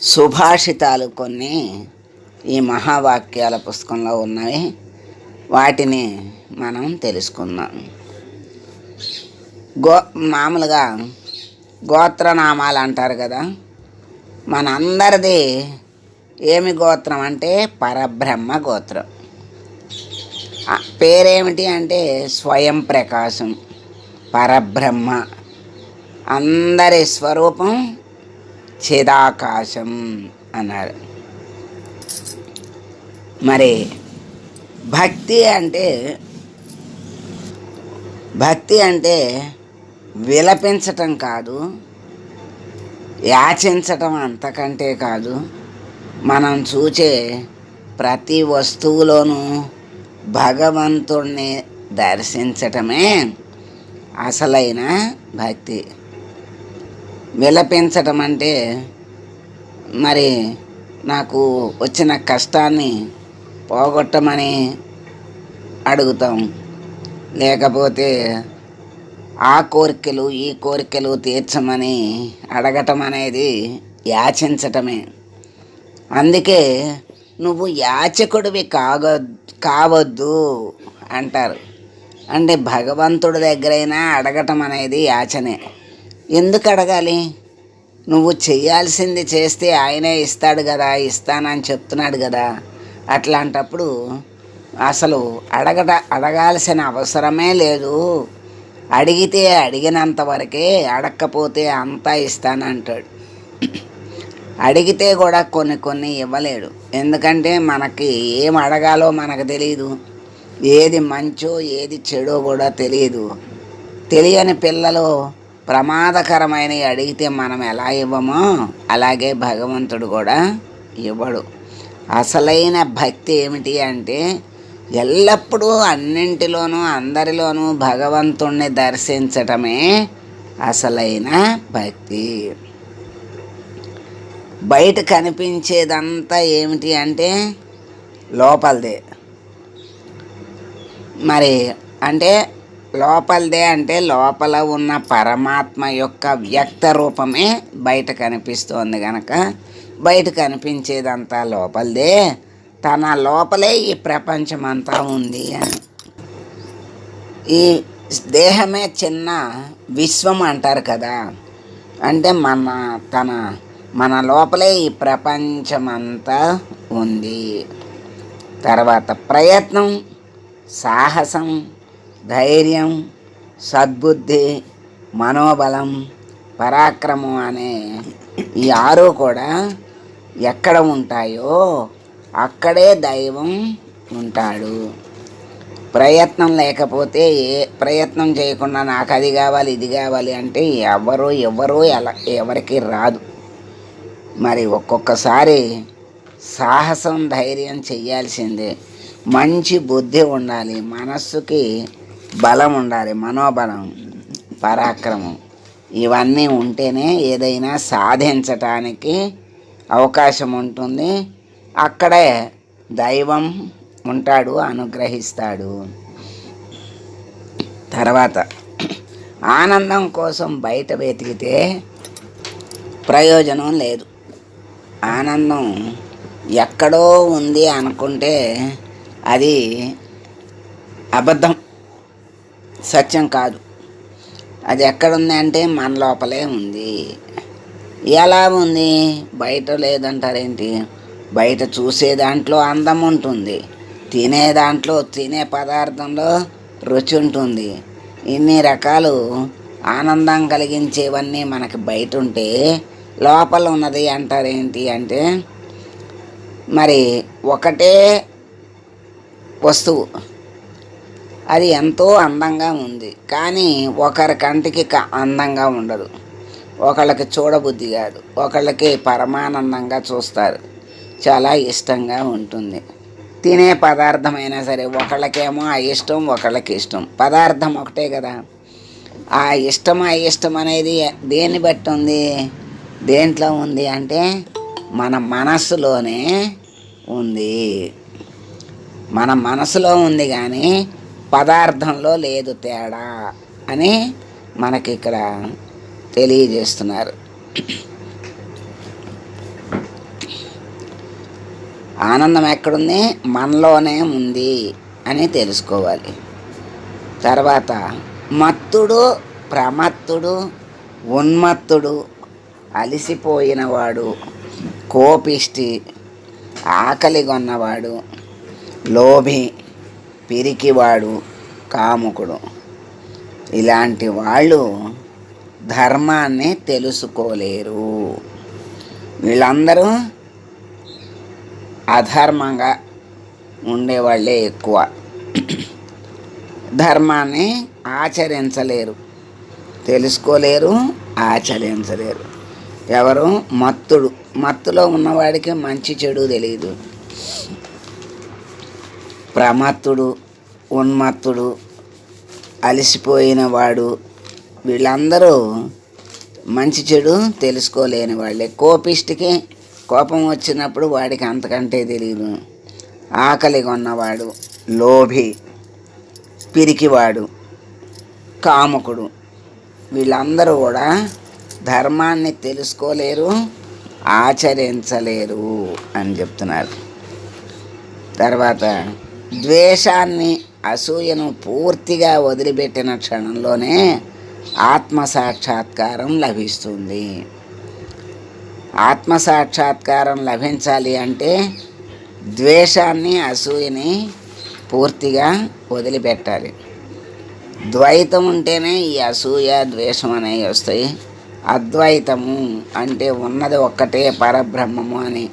సుభాషితాలు కొన్ని ఈ మహావాక్యాల పుస్తకంలో ఉన్నవి. వాటిని మనం తెలుసుకుందాం. మామూలుగా గోత్రనామాలు అంటారు కదా. మనందరిది ఏమి గోత్రం అంటే పరబ్రహ్మ గోత్రం. పేరేమిటి అంటే స్వయం ప్రకాశం, పరబ్రహ్మ. అందరి స్వరూపం చిదాకాశం అన్నాడు. మరి భక్తి అంటే విలపించటం కాదు, యాచించటం అంతకంటే కాదు. మనం చూచే ప్రతి వస్తువులోనూ భగవంతుణ్ణి దర్శించటమే అసలైన భక్తి. విలపించటం అంటే మరి నాకు వచ్చిన కష్టాన్ని పోగొట్టమని అడుగుతాం, లేకపోతే ఆ కోరికలు ఈ కోరికలు తీర్చమని అడగటం అనేది యాచించటమే. అందుకే నువ్వు యాచకుడివి కావద్దు అంటారు. అంటే భగవంతుడి దగ్గరైనా అడగటం అనేది యాచనే. ఎందుకు అడగాలి? నువ్వు చేయాల్సింది చేస్తే ఆయనే ఇస్తాడు కదా, ఇస్తానని చెప్తున్నాడు కదా. అట్లాంటప్పుడు అసలు అడగాల్సిన అవసరమే లేదు. అడిగితే అడిగినంత వరకే, అడగకపోతే అంతా ఇస్తానంటాడు. అడిగితే కూడా కొన్ని ఇవ్వలేడు. ఎందుకంటే మనకి ఏం అడగాలో మనకు తెలియదు, ఏది మంచో ఏది చెడో కూడా తెలియదు. తెలియని పిల్లలు ప్రమాదకరమైనవి అడిగితే మనం ఎలా ఇవ్వమో అలాగే భగవంతుడు కూడా ఇవ్వడు. అసలైన భక్తి ఏమిటి అంటే ఎల్లప్పుడూ అన్నింటిలోనూ అందరిలోనూ భగవంతుణ్ణి దర్శించటమే అసలైన భక్తి. బయట కనిపించేదంతా ఏమిటి అంటే లోపలదే. మరి అంటే లోపలదే అంటే లోపల ఉన్న పరమాత్మ యొక్క వ్యక్త రూపమే బయట కనిపిస్తోంది కనుక బయట కనిపించేదంతా లోపలదే. తన లోపలే ఈ ప్రపంచమంతా ఉంది అని. ఈ దేహమే చిన్న విశ్వం అంటారు కదా. అంటే మన లోపలే ఈ ప్రపంచమంతా ఉంది. తర్వాత ప్రయత్నం, సాహసం, ధైర్యం, సద్బుద్ధి, మనోబలం, పరాక్రమం అనే ఈ 6 కూడా ఎక్కడ ఉంటాయో అక్కడే దైవం ఉంటాడు. ప్రయత్నం లేకపోతే, ఏ ప్రయత్నం చేయకుండా నాకు అది కావాలి ఇది కావాలి అంటే ఎవరు ఎవరికి రాదు. మరి ఒక్కొక్కసారి సాహసం ధైర్యం చెయ్యాల్సిందే. మంచి బుద్ధి ఉండాలి, మనస్సుకి బలం ఉండాలి, మనోబలం, పరాక్రమం. ఇవన్నీ ఉంటేనే ఏదైనా సాధించటానికి అవకాశం ఉంటుంది. అక్కడే దైవం ఉంటాడు, అనుగ్రహిస్తాడు. తర్వాత ఆనందం కోసం బయట వెతికితే ప్రయోజనం లేదు. ఆనందం ఎక్కడో ఉంది అనుకుంటే అది అబద్ధం, సత్యం కాదు. అది ఎక్కడుంది అంటే మన లోపలే ఉంది. ఎలా ఉంది? బయట లేదంటారేంటి? బయట చూసే దాంట్లో అందం ఉంటుంది, తినే పదార్థంలో రుచి ఉంటుంది. ఇన్ని రకాలు ఆనందం కలిగించేవన్నీ మనకి బయట ఉంటే లోపల ఉన్నది అంటారేంటి అంటే మరి ఒకటే వస్తువు, అది ఎంతో అందంగా ఉంది, కానీ ఒకరి కంటికి అందంగా ఉండదు. ఒకళ్ళకి చూడబుద్ధి కాదు, ఒకళ్ళకి పరమానందంగా చూస్తారు, చాలా ఇష్టంగా ఉంటుంది. తినే పదార్థమైనా సరే ఒకళ్ళకేమో ఆ ఇష్టం, ఒకళ్ళకి ఇష్టం. పదార్థం ఒకటే కదా. ఆ ఇష్టం అయిష్టం అనేది దేన్ని బట్టి ఉంది? దేంట్లో ఉంది అంటే మన మనస్సులోనే ఉంది. మన మనసులో ఉంది కానీ పదార్థంలో లేదు తేడా అని మనకి ఇక్కడ తెలియజేస్తున్నారు. ఆనందం ఎక్కడుంది? మనలోనే ఉంది అని తెలుసుకోవాలి. తర్వాత మత్తుడు, ప్రమత్తుడు, ఉన్మత్తుడు, అలిసిపోయినవాడు, కోపిష్టి, ఆకలిగొన్నవాడు, లోభి, పిరికివాడు, కాముకుడు, ఇలాంటి వాళ్ళు ధర్మాన్ని తెలుసుకోలేరు. వీళ్ళందరూ అధర్మంగా ఉండేవాళ్ళే ఎక్కువ. ధర్మాన్ని ఆచరించలేరు, తెలుసుకోలేరు, ఆచరించలేరు. ఎవరు? మత్తుడు. మత్తులో ఉన్నవాడికి మంచి చెడు తెలియదు. ప్రమత్తుడు, ఉన్మత్తుడు, అలసిపోయినవాడు, వీళ్ళందరూ మంచి చెడు తెలుసుకోలేని వాళ్ళే. కోపిష్టికి కోపం వచ్చినప్పుడు వాడికి అంతకంటే తెలియదు. ఆకలిగా ఉన్నవాడు, లోభి, పిరికివాడు, కాముకుడు, వీళ్ళందరూ కూడా ధర్మాన్ని తెలుసుకోలేరు, ఆచరించలేరు అని చెప్తున్నారు. తర్వాత ద్వేషాన్ని, అసూయను పూర్తిగా వదిలిపెట్టిన క్షణంలోనే ఆత్మసాక్షాత్కారం లభిస్తుంది. ఆత్మసాక్షాత్కారం లభించాలి అంటే ద్వేషాన్ని, అసూయని పూర్తిగా వదిలిపెట్టాలి. ద్వైతం ఉంటేనే ఈ అసూయ, ద్వేషం అనేవి వస్తాయి. అద్వైతము అంటే ఉన్నది ఒక్కటే పరబ్రహ్మము అని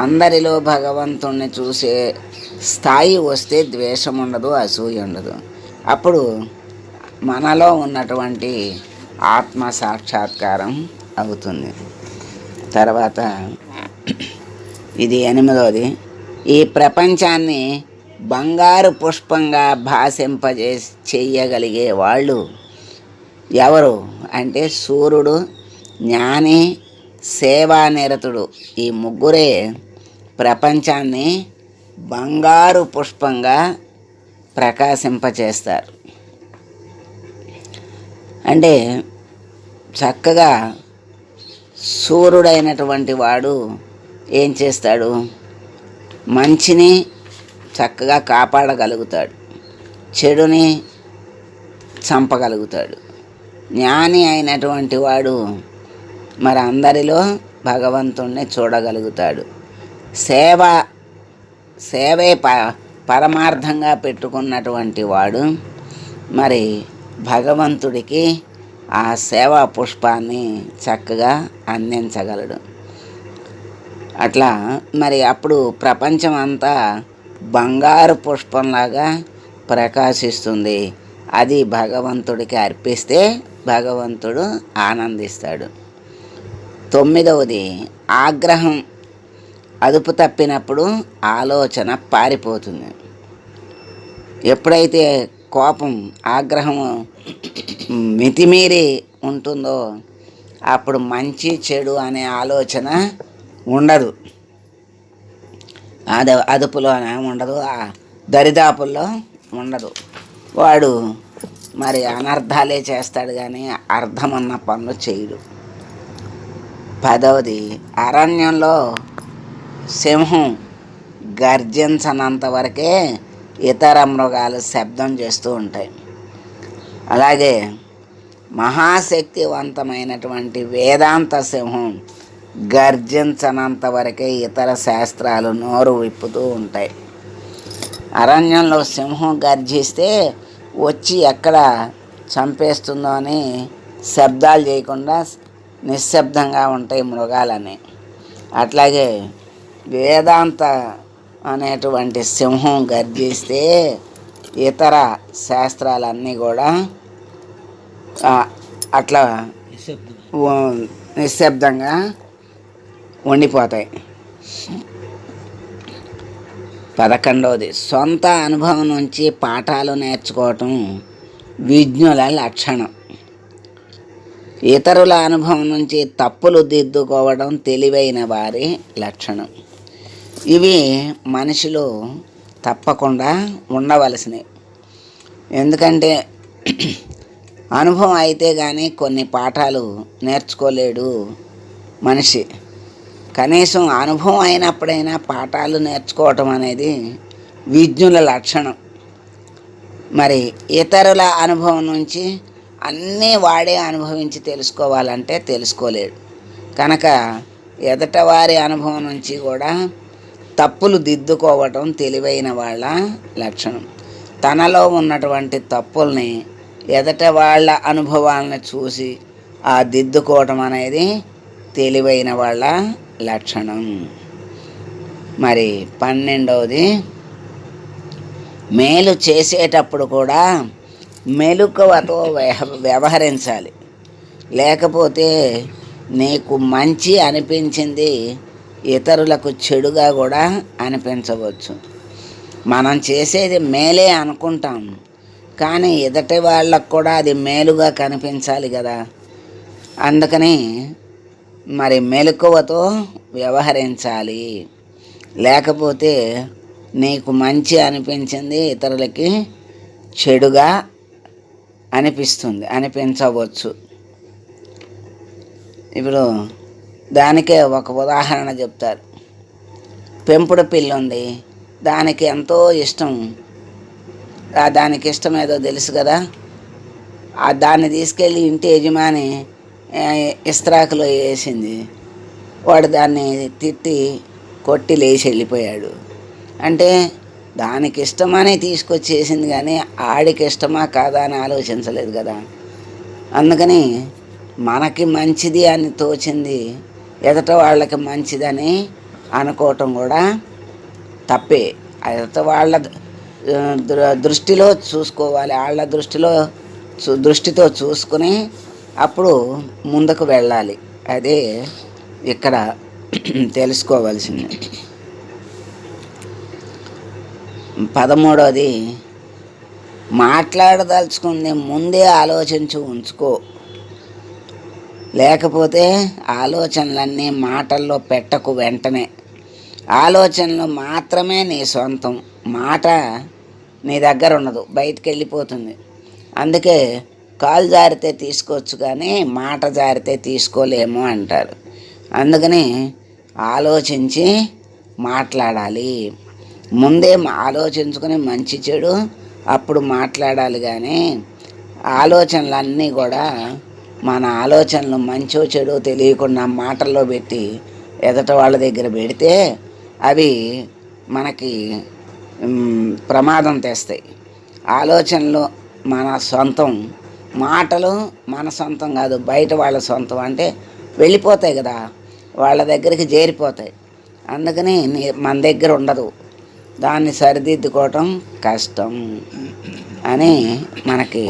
అందరిలో భగవంతుణ్ణి చూసే స్థాయి వస్తే ద్వేషం ఉండదు, అసూయ ఉండదు. అప్పుడు మనలో ఉన్నటువంటి ఆత్మ సాక్షాత్కారం అవుతుంది. తర్వాత ఇది 8వది. ఈ ప్రపంచాన్ని బంగారు పుష్పంగా చెయ్యగలిగే వాళ్ళు ఎవరు అంటే సూర్యుడు, జ్ఞాని, సేవానిరతుడు, ఈ ముగ్గురే ప్రపంచాన్ని బంగారు పుష్పంగా ప్రకాశింపచేస్తారు. అంటే చక్కగా సూర్యుడైనటువంటి వాడు ఏం చేస్తాడు? మంచిని చక్కగా కాపాడగలుగుతాడు, చెడుని చంపగలుగుతాడు. జ్ఞాని అయినటువంటి వాడు మరి అందరిలో భగవంతుణ్ణి చూడగలుగుతాడు. సేవే పరమార్థంగా పెట్టుకున్నటువంటి వాడు మరి భగవంతుడికి ఆ సేవా పుష్పాన్ని చక్కగా అందించగలడు. అట్లా మరి అప్పుడు ప్రపంచం అంతా బంగారు పుష్పంలాగా ప్రకాశిస్తుంది. అది భగవంతుడికి అర్పిస్తే భగవంతుడు ఆనందిస్తాడు. 9వది ఆగ్రహం. అదుపు తప్పినప్పుడు ఆలోచన పారిపోతుంది. ఎప్పుడైతే కోపం, ఆగ్రహం మితిమీరి ఉంటుందో అప్పుడు మంచి చెడు అనే ఆలోచన ఉండదు. అదుపులోనే ఉండదు, దరిదాపుల్లో ఉండదు. వాడు మరి అనర్థాలే చేస్తాడు కానీ అర్థమన్న పనులు చేయడు. 10వది అరణ్యంలో సింహం గర్జించనంత వరకే ఇతర మృగాలు శబ్దం చేస్తూ ఉంటాయి. అలాగే మహాశక్తివంతమైనటువంటి వేదాంత సింహం గర్జించనంత వరకే ఇతర శాస్త్రాలు నోరు విప్పుతూ ఉంటాయి. అరణ్యంలో సింహం గర్జిస్తే వచ్చి ఎక్కడ చంపేస్తుందో అని శబ్దాలు చేయకుండా నిశ్శబ్దంగా ఉంటాయి మృగాలని. అట్లాగే వేదాంత అనేటువంటి సింహం గర్జిస్తే ఇతర శాస్త్రాలన్నీ కూడా అట్లా నిశ్శబ్దంగా ఉండిపోతాయి. 11వది సొంత అనుభవం నుంచి పాఠాలు నేర్చుకోవటం విజ్ఞుల లక్షణం. ఇతరుల అనుభవం నుంచి తప్పులు దిద్దుకోవడం తెలివైన వారి లక్షణం. ఇవి మనిషిలో తప్పకుండా ఉండవలసినవి. ఎందుకంటే అనుభవం అయితే కానీ కొన్ని పాఠాలు నేర్చుకోలేడు మనిషి. కనీసం అనుభవం అయినప్పుడైనా పాఠాలు నేర్చుకోవటం అనేది విజ్ఞుల లక్షణం. మరి ఇతరుల అనుభవం నుంచి అన్నీ వాడే అనుభవించి తెలుసుకోవాలంటే తెలుసుకోలేడు. కనుక ఎదటవారి అనుభవం నుంచి కూడా తప్పులు దిద్దుకోవటం తెలివైన వాళ్ళ లక్షణం. తనలో ఉన్నటువంటి తప్పుల్ని ఎదట వాళ్ళ అనుభవాలను చూసి ఆ దిద్దుకోవటం అనేది తెలివైన వాళ్ళ లక్షణం. మరి 12వది, మేలు చేసేటప్పుడు కూడా మెలకువతో వ్యవహరించాలి. లేకపోతే నీకు మంచి అనిపించింది ఇతరులకు చెడుగా కూడా అనిపించవచ్చు. మనం చేసేది మేలే అనుకుంటాం, కానీ ఎదుటి వాళ్ళకు కూడా అది మేలుగా కనిపించాలి కదా. అందుకని మరి మెలకువతో వ్యవహరించాలి. లేకపోతే నీకు మంచి అనిపించింది ఇతరులకి చెడుగా అనిపించవచ్చు. ఇప్పుడు దానికే ఒక ఉదాహరణ చెప్తారు. పెంపుడు పిల్లి ఉంది, దానికి ఎంతో ఇష్టం. దానికి ఇష్టం ఏదో తెలుసు కదా. దాన్ని తీసుకెళ్ళి ఇంటి యజమాని ఇస్త్రాకులో వేసింది. వాడు దాన్ని తిట్టి కొట్టి లేచి వెళ్ళిపోయాడు. అంటే దానికి ఇష్టమని తీసుకొచ్చేసింది, కానీ ఆడికి ఇష్టమా కాదా అని ఆలోచించలేదు కదా. అందుకని మనకి మంచిది అని తోచింది ఎదుట వాళ్ళకి మంచిదని అనుకోవటం కూడా తప్పే. ఎదుట వాళ్ళ దృష్టిలో చూసుకోవాలి, వాళ్ళ దృష్టితో చూసుకుని అప్పుడు ముందుకు వెళ్ళాలి. అదే ఇక్కడ తెలుసుకోవాల్సింది. 13వది, మాట్లాడదలుచుకుంది ముందే ఆలోచించి ఉంచుకో. లేకపోతే ఆలోచనలన్నీ మాటల్లో పెట్టకు. వెంటనే ఆలోచనలు మాత్రమే నీ సొంతం, మాట నీ దగ్గర ఉండదు, బయటికి వెళ్ళిపోతుంది. అందుకే కాలు జారితే తీసుకోవచ్చు కానీ మాట జారితే తీసుకోలేము అంటారు. అందుకని ఆలోచించి మాట్లాడాలి. ముందే ఆలోచించుకొని మంచి చెడు అప్పుడు మాట్లాడాలి. కానీ ఆలోచనలన్నీ కూడా మన ఆలోచనలు మంచో చెడో తెలియకుండా మాటల్లో పెట్టి ఎదట వాళ్ళ దగ్గర పెడితే అవి మనకి ప్రమాదం తెస్తాయి. ఆలోచనలు మన సొంతం, మాటలు మన సొంతం కాదు, బయట వాళ్ళ సొంతం. అంటే వెళ్ళిపోతాయి కదా, వాళ్ళ దగ్గరికి చేరిపోతాయి. అందుకని మన దగ్గర ఉండదు, దాన్ని సరిదిద్దుకోవటం కష్టం అని మనకి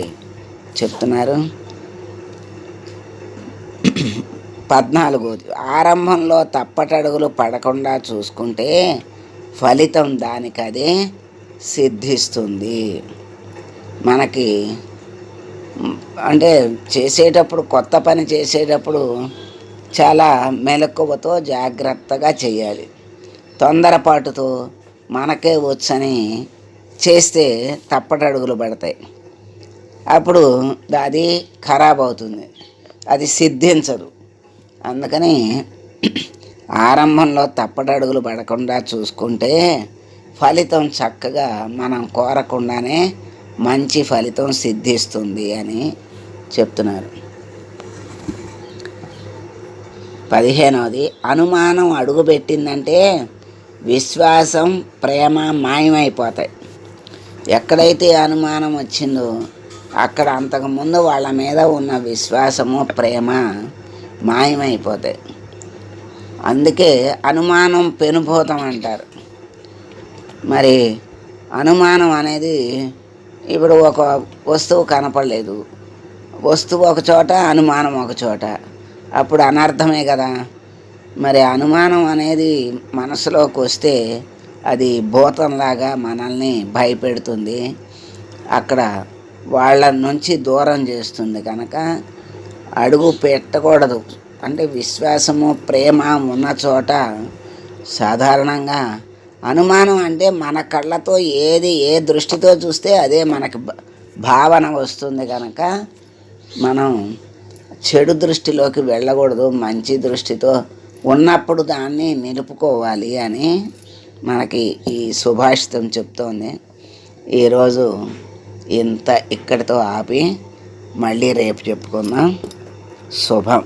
చెప్తున్నారు. 14, ఆరంభంలో తప్పటడుగులు పడకుండా చూసుకుంటే ఫలితం దానికదే సిద్ధిస్తుంది. మనకి అంటే చేసేటప్పుడు, కొత్త పని చేసేటప్పుడు చాలా మెలకువతో జాగ్రత్తగా చేయాలి. తొందరపాటుతో మనకే వచ్చని చేస్తే తప్పటడుగులు పడతాయి. అప్పుడు అది ఖరాబ్ అవుతుంది, అది సిద్ధించదు. అందుకని ఆరంభంలో తప్పటడుగులు పడకుండా చూసుకుంటే ఫలితం చక్కగా మనం కోరకుండానే మంచి ఫలితం సిద్ధిస్తుంది అని చెప్తున్నారు. 15వది, అనుమానం అడుగుపెట్టిందంటే విశ్వాసం, ప్రేమ మాయమైపోతాయి. ఎక్కడైతే అనుమానం వచ్చిందో అక్కడ అంతకుముందు వాళ్ళ మీద ఉన్న విశ్వాసము, ప్రేమ మాయమైపోతాయి. అందుకే అనుమానం పెనుభూతం అంటారు. మరి అనుమానం అనేది, ఇప్పుడు ఒక వస్తువు కనపడలేదు, వస్తువు ఒక చోట, అనుమానం ఒక చోట, అప్పుడు అనర్థమే కదా. మరి అనుమానం అనేది మనసులోకి వస్తే అది భూతంలాగా మనల్ని భయపెడుతుంది, అక్కడ వాళ్ళ నుంచి దూరం చేస్తుంది. కనుక అడుగు పెట్టకూడదు. అంటే విశ్వాసము, ప్రేమ ఉన్న చోట సాధారణంగా అనుమానం అంటే మన కళ్ళతో ఏ దృష్టితో చూస్తే అదే మనకి భావన వస్తుంది. కనుక మనం చెడు దృష్టిలోకి వెళ్ళకూడదు, మంచి దృష్టితో ఉన్నప్పుడు దాన్ని నిలుపుకోవాలి అని మనకి ఈ సుభాషితం చెప్తోంది. ఈరోజు ఇంత ఇక్కడితో ఆపి మళ్ళీ రేపు చెప్పుకుందాం. శుభం.